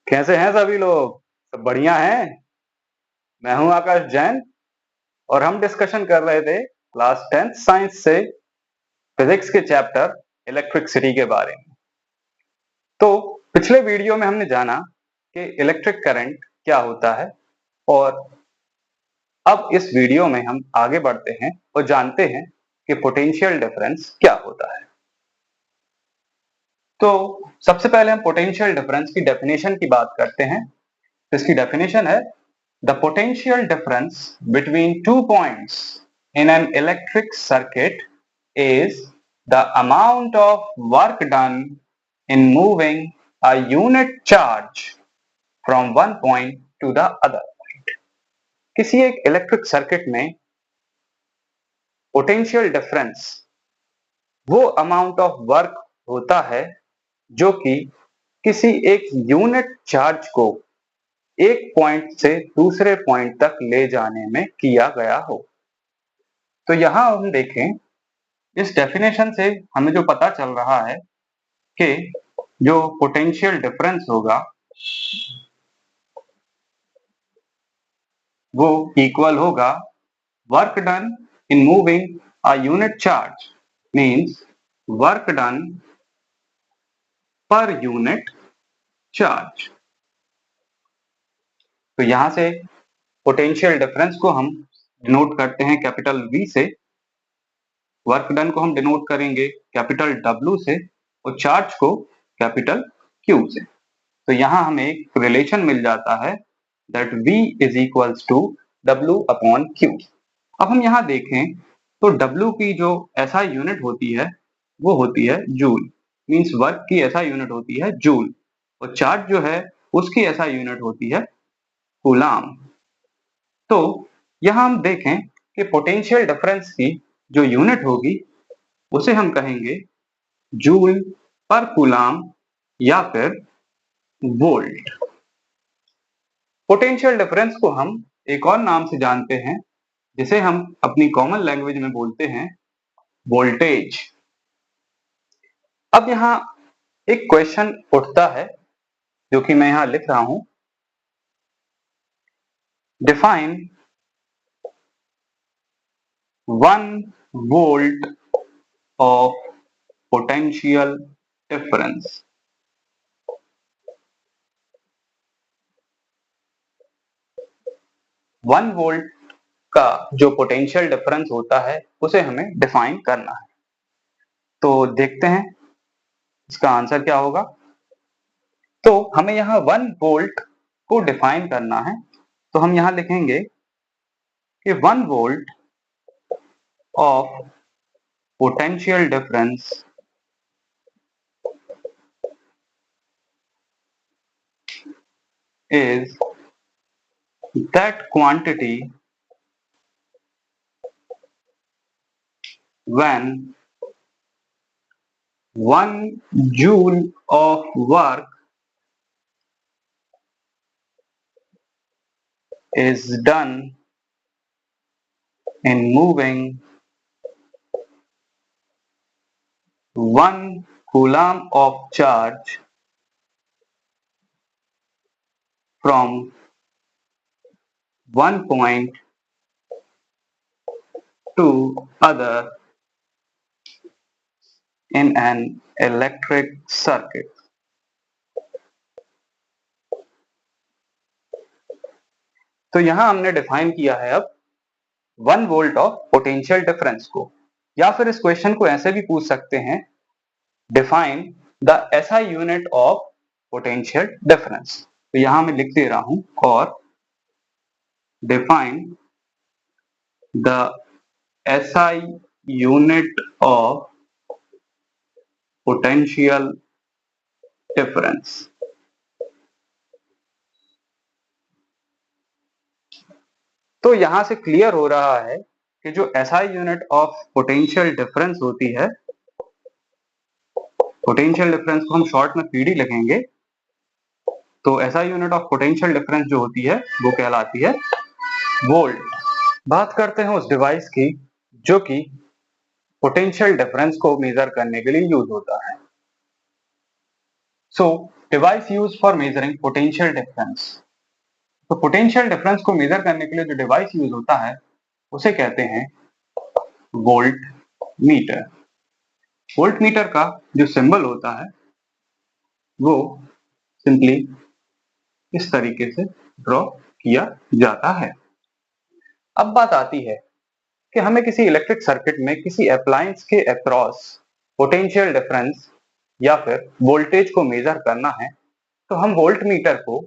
कैसे हैं सभी लोग? सब बढ़िया हैं? मैं हूं आकाश जैन और हम डिस्कशन कर रहे थे क्लास 10th साइंस से फिजिक्स के चैप्टर इलेक्ट्रिसिटी के बारे में। तो पिछले वीडियो में हमने जाना कि इलेक्ट्रिक करंट क्या होता है और अब इस वीडियो में हम आगे बढ़ते हैं और जानते हैं कि पोटेंशियल डिफरेंस क्या होता है। तो सबसे पहले हम पोटेंशियल डिफरेंस की डेफिनेशन की बात करते हैं। तो इसकी डेफिनेशन है the potential difference between 2 points in an electric circuit is the amount of work done in moving a unit charge from one point to the other point. किसी एक इलेक्ट्रिक सर्किट में पोटेंशियल डिफरेंस वो amount of work होता है जो कि किसी एक यूनिट चार्ज को एक पॉइंट से दूसरे पॉइंट तक ले जाने में किया गया हो। तो यहां हम देखें, इस डेफिनेशन से हमें जो पता चल रहा है कि जो पोटेंशियल डिफरेंस होगा वो इक्वल होगा work done in moving a unit charge means work done per unit charge. तो यहां से पोटेंशियल डिफरेंस को हम डिनोट करते हैं कैपिटल V से, वर्क डन को हम डिनोट करेंगे कैपिटल W से और चार्ज को कैपिटल Q से। तो यहां हमें एक रिलेशन मिल जाता है that V is equals to W upon Q। अब हम यहां देखें तो W की जो SI यूनिट होती है वो होती है जूल, मींस वर्क की SI यूनिट होती है जूल, और चार्ज जो है उसकी SI यूनिट होती है कूलाम। तो यहां हम देखें कि पोटेंशियल डिफरेंस की जो यूनिट होगी उसे हम कहेंगे जूल पर कूलाम या फिर वोल्ट। पोटेंशियल डिफरेंस को हम एक और नाम से जानते हैं जिसे हम अपनी कॉमन लैंग्वेज में बोलते हैं वोल्टेज। अब यहाँ एक क्वेश्चन उठता है जो कि मैं यहाँ लिख रहा हूं, define 1 volt of potential difference. One volt का जो पोटेंशियल डिफरेंस होता है उसे हमें डिफाइन करना है। तो देखते हैं इसका आंसर क्या होगा। तो हमें यहाँ 1 वोल्ट को डिफाइन करना है, तो हम यहाँ लिखेंगे कि 1 volt of potential difference is that quantity when 1 joule of work is done in moving 1 coulomb of charge from one point to other in an electric circuit। तो यहां हमने डिफाइन किया है अब 1 वोल्ट ऑफ पोटेंशियल डिफरेंस को, या फिर इस क्वेश्चन को ऐसे भी पूछ सकते हैं, define the SI unit of potential difference. तो यहां मैं लिख दे रहा हूं और define the SI unit of potential difference। तो यहां से क्लियर हो रहा है कि जो SI unit of potential difference होती है, पोटेंशियल डिफरेंस को हम शॉर्ट में PD लिखेंगे, तो SI unit of potential difference जो होती है वो कहलाती है वोल्ट। बात करते हैं उस डिवाइस की जो कि पोटेंशियल डिफरेंस को मेजर करने के लिए यूज होता है। So device use for measuring potential difference. तो पोटेंशियल डिफरेंस को मेजर करने के लिए जो डिवाइस यूज होता है उसे कहते हैं वोल्ट मीटर। वोल्ट मीटर का जो सिंबल होता है वो सिंपली इस तरीके से ड्रॉ किया जाता है। अब बात आती है कि हमें किसी इलेक्ट्रिक सर्किट में किसी अप्लायंस के अक्रॉस पोटेंशियल डिफरेंस या फिर वोल्टेज को मेजर करना है, तो हम वोल्ट मीटर को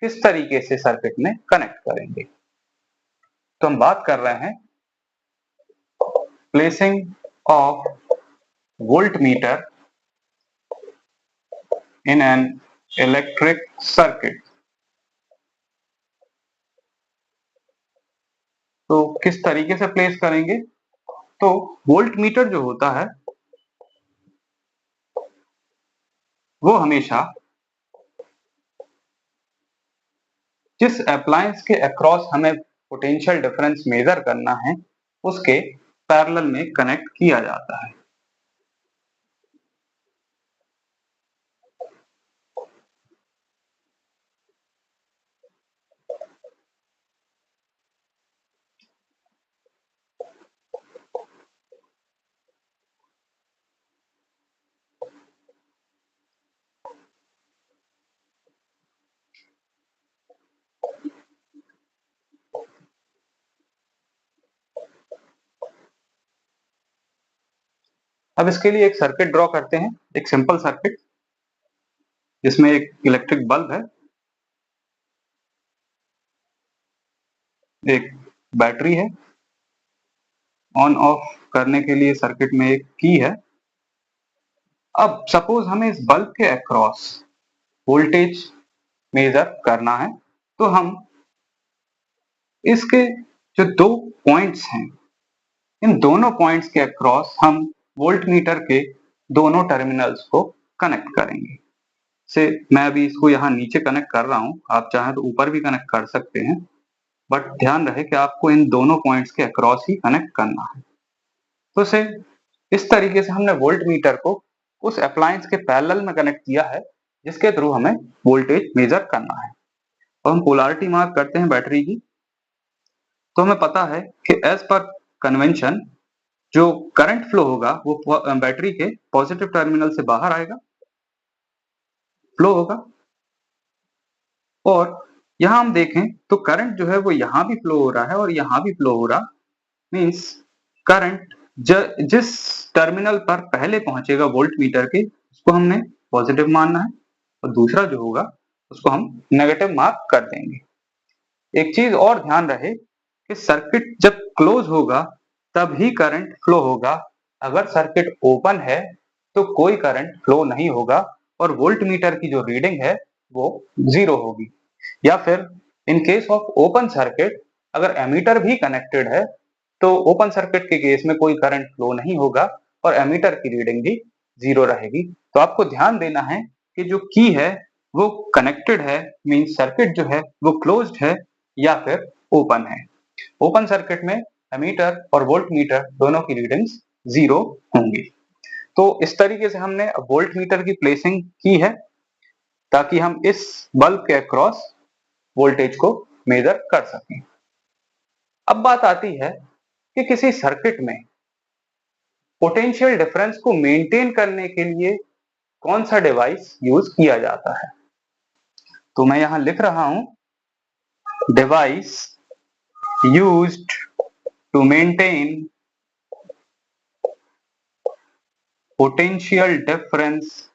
किस तरीके से सर्किट में कनेक्ट करेंगे। तो हम बात कर रहे हैं placing of volt meter in an electric circuit. तो किस तरीके से प्लेस करेंगे, तो वोल्ट मीटर जो होता है वो हमेशा जिस अप्लायंस के अक्रॉस हमें पोटेंशियल डिफरेंस मेजर करना है उसके पैरेलल में कनेक्ट किया जाता है। अब इसके लिए एक सर्किट ड्रॉ करते हैं, एक सिंपल सर्किट जिसमें एक इलेक्ट्रिक बल्ब है, एक बैटरी है, ऑन ऑफ करने के लिए सर्किट में एक की है। अब सपोज हमें इस बल्ब के अक्रॉस वोल्टेज मेजर करना है, तो हम इसके जो दो पॉइंट्स हैं इन दोनों पॉइंट्स के अक्रॉस हम वोल्ट मीटर के दोनों टर्मिनल्स को कनेक्ट करेंगे। से मैं अभी इसको यहाँ नीचे कनेक्ट कर रहा हूँ, आप चाहें तो ऊपर भी कनेक्ट कर सकते हैं, बट ध्यान रहे कि आपको इन दोनों पॉइंट्स के अक्रॉस ही कनेक्ट करना है। तो से इस तरीके से हमने वोल्ट मीटर को उस अप्लायंस के पैरेलल में कनेक्ट किया है जिसके थ्रू हमें वोल्टेज मेजर करना है। और हम पोलैरिटी मार्क करते हैं बैटरी की। तो हमें पता है कि एज पर कन्वेंशन जो करंट फ्लो होगा वो बैटरी के पॉजिटिव टर्मिनल से बाहर आएगा, फ्लो होगा, और यहाँ हम देखें तो करंट जो है वो यहाँ भी फ्लो हो रहा है और यहाँ भी फ्लो हो रहा, मींस करंट जिस टर्मिनल पर पहले पहुंचेगा वोल्ट मीटर के उसको हमने पॉजिटिव मानना है और दूसरा जो होगा उसको हम नेगेटिव मार्क कर देंगे। एक चीज और ध्यान रहे कि सर्किट जब क्लोज होगा तब ही करंट फ्लो होगा, अगर सर्किट ओपन है तो कोई करंट फ्लो नहीं होगा और वोल्ट मीटर की जो रीडिंग है वो 0 होगी। या फिर in case of open circuit अगर एमीटर भी कनेक्टेड है तो ओपन सर्किट के केस में कोई करंट फ्लो नहीं होगा और एमीटर की रीडिंग भी 0 रहेगी। तो आपको ध्यान देना है कि जो की है वो कनेक्टेड है, मींस सर्किट जो है वो क्लोज्ड है या फिर ओपन है। ओपन सर्किट में एमीटर और वोल्ट मीटर दोनों की रीडिंग्स 0 होंगी। तो इस तरीके से हमने वोल्ट मीटर की प्लेसिंग की है ताकि हम इस बल्ब के अक्रॉस वोल्टेज को मेजर कर सकें। अब बात आती है कि किसी सर्किट में पोटेंशियल डिफरेंस को मेंटेन करने के लिए कौन सा डिवाइस यूज किया जाता है। तो मैं यहां लिख रहा हूं device used to maintain potential difference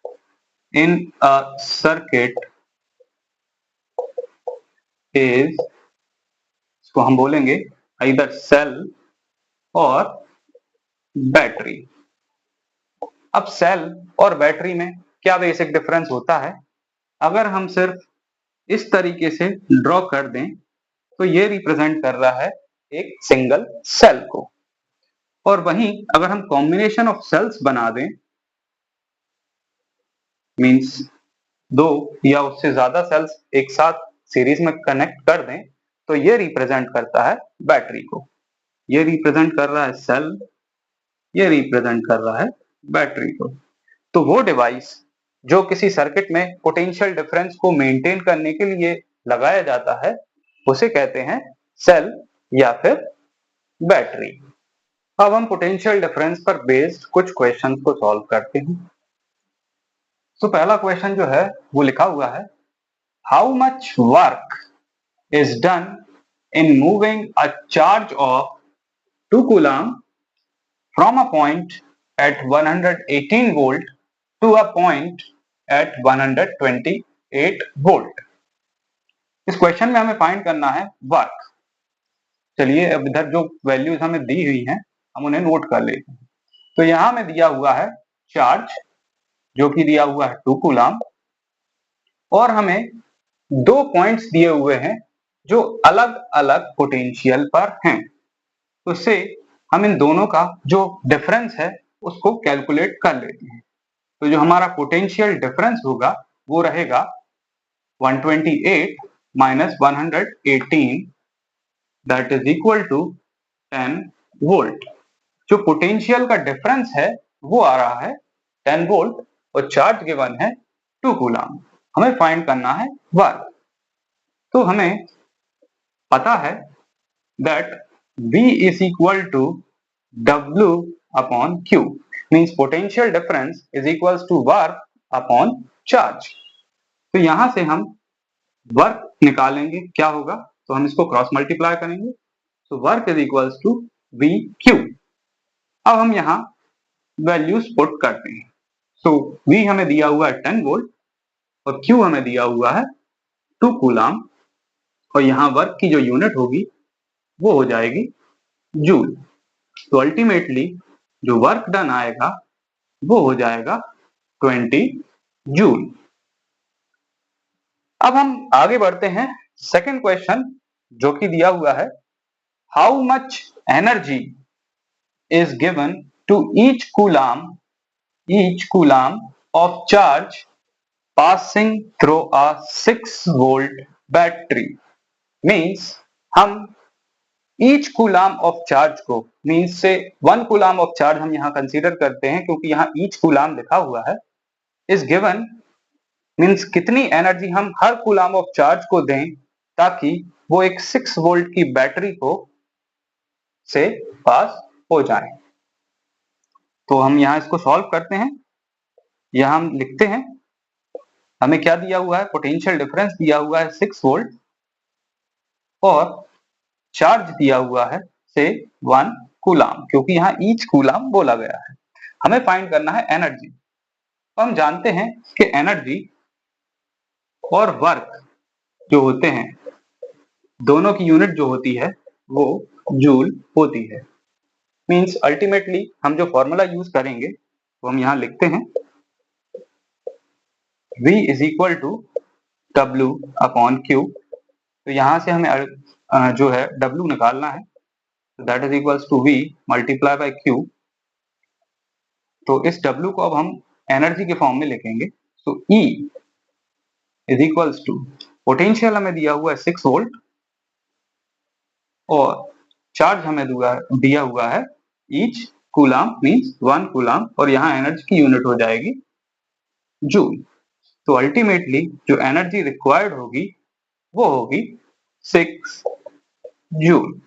in a circuit is, इसको हम बोलेंगे आइदर सेल और बैटरी। अब सेल और बैटरी में क्या बेसिक डिफरेंस होता है, अगर हम सिर्फ इस तरीके से ड्रॉ कर दें तो ये रिप्रेजेंट कर रहा है एक सिंगल सेल को, और वहीं अगर हम कॉम्बिनेशन ऑफ सेल्स बना दें, मींस दो या उससे ज्यादा सेल्स एक साथ सीरीज में कनेक्ट कर दें, तो ये रिप्रेजेंट करता है बैटरी को। ये रिप्रेजेंट कर रहा है सेल, ये रिप्रेजेंट कर रहा है बैटरी को। तो वो डिवाइस जो किसी सर्किट में पोटेंशियल डिफरेंस को मेंटेन करने के लिए लगाया जाता है उसे कहते हैं सेल या फिर बैटरी। अब हम पोटेंशियल डिफरेंस पर बेस्ड कुछ क्वेश्चंस को सॉल्व करते हैं। तो पहला क्वेश्चन जो है वो लिखा हुआ है, how much work is done in moving a charge of 2 coulomb from a point at 118 volt to a point at 128 volt। इस क्वेश्चन में हमें फाइंड करना है वर्क। चलिए अब इधर जो वैल्यूज हमें दी हुई हैं हम उन्हें नोट कर लेते हैं। तो यहां में दिया हुआ है चार्ज जो कि दिया हुआ है 2 कूलम और हमें 2 पॉइंट्स दिए हुए हैं जो अलग अलग पोटेंशियल पर हैं। तो इससे हम इन दोनों का जो डिफरेंस है उसको कैलकुलेट कर लेते हैं। तो जो हमारा पोटेंशियल डिफरेंस होगा वो रहेगा 128 minus 118 that is equal to 10 volt. जो पोटेंशियल का डिफरेंस है वो आ रहा है 10 वोल्ट और चार्ज गिवन है 2 कूलम। हमें फाइंड करना है वर्क। तो हमें पता है that V is equal to W upon Q means potential difference is equals to work upon charge। तो यहां से हम वर्क निकालेंगे क्या होगा, तो हम इसको क्रॉस मल्टीप्लाई करेंगे। तो work is equals to V Q. अब हम यहाँ वैल्यूज पुट करते हैं। सो V हमें दिया हुआ है 10 वोल्ट और Q हमें दिया हुआ है 2 कूलम और यहाँ वर्क की जो यूनिट होगी वो हो जाएगी जूल। तो अल्टीमेटली जो वर्क डन आएगा वो हो जाएगा 20 जूल। अब हम आगे बढ़ते हैं सेकंड क्वेश्चन जो कि दिया हुआ है, how much energy is given to each coulomb of charge passing through a 6 volt battery. Means हम ईच कूलम ऑफ चार्ज को मींस से 1 कूलम ऑफ चार्ज हम यहाँ कंसीडर करते हैं क्योंकि यहाँ ईच कूलम लिखा हुआ है। इज गिवन मींस कितनी एनर्जी हम हर कूलम ऑफ चार्ज को दें ताकि वो एक 6 वोल्ट की बैटरी को से पास हो जाए। तो हम यहाँ इसको सॉल्व करते हैं। यहाँ हम लिखते हैं हमें क्या दिया हुआ है, पोटेंशियल डिफरेंस दिया हुआ है 6 वोल्ट और चार्ज दिया हुआ है से 1 कूलम क्योंकि यहाँ ईच कूलम बोला गया है। हमें फाइंड करना है एनर्जी। तो हम जानते हैं कि एनर्जी और वर्क जो होते हैं दोनों की यूनिट जो होती है वो जूल होती है। मींस अल्टीमेटली हम जो फॉर्मूला यूज करेंगे वो हम यहाँ लिखते हैं, V is equal to W upon Q। तो यहाँ से हमें जो है W निकालना है, तो that is equals to V multiply by Q। तो इस W को अब हम एनर्जी के फॉर्म में लिखेंगे। तो E is equals to potential हमें दिया हुआ है 6 वोल्ट और चार्ज हमें दिया हुआ है ईच कूलम मींस 1 कूलम और यहाँ एनर्जी की यूनिट हो जाएगी जूल। तो अल्टीमेटली जो एनर्जी रिक्वायर्ड होगी वो होगी 6 जूल।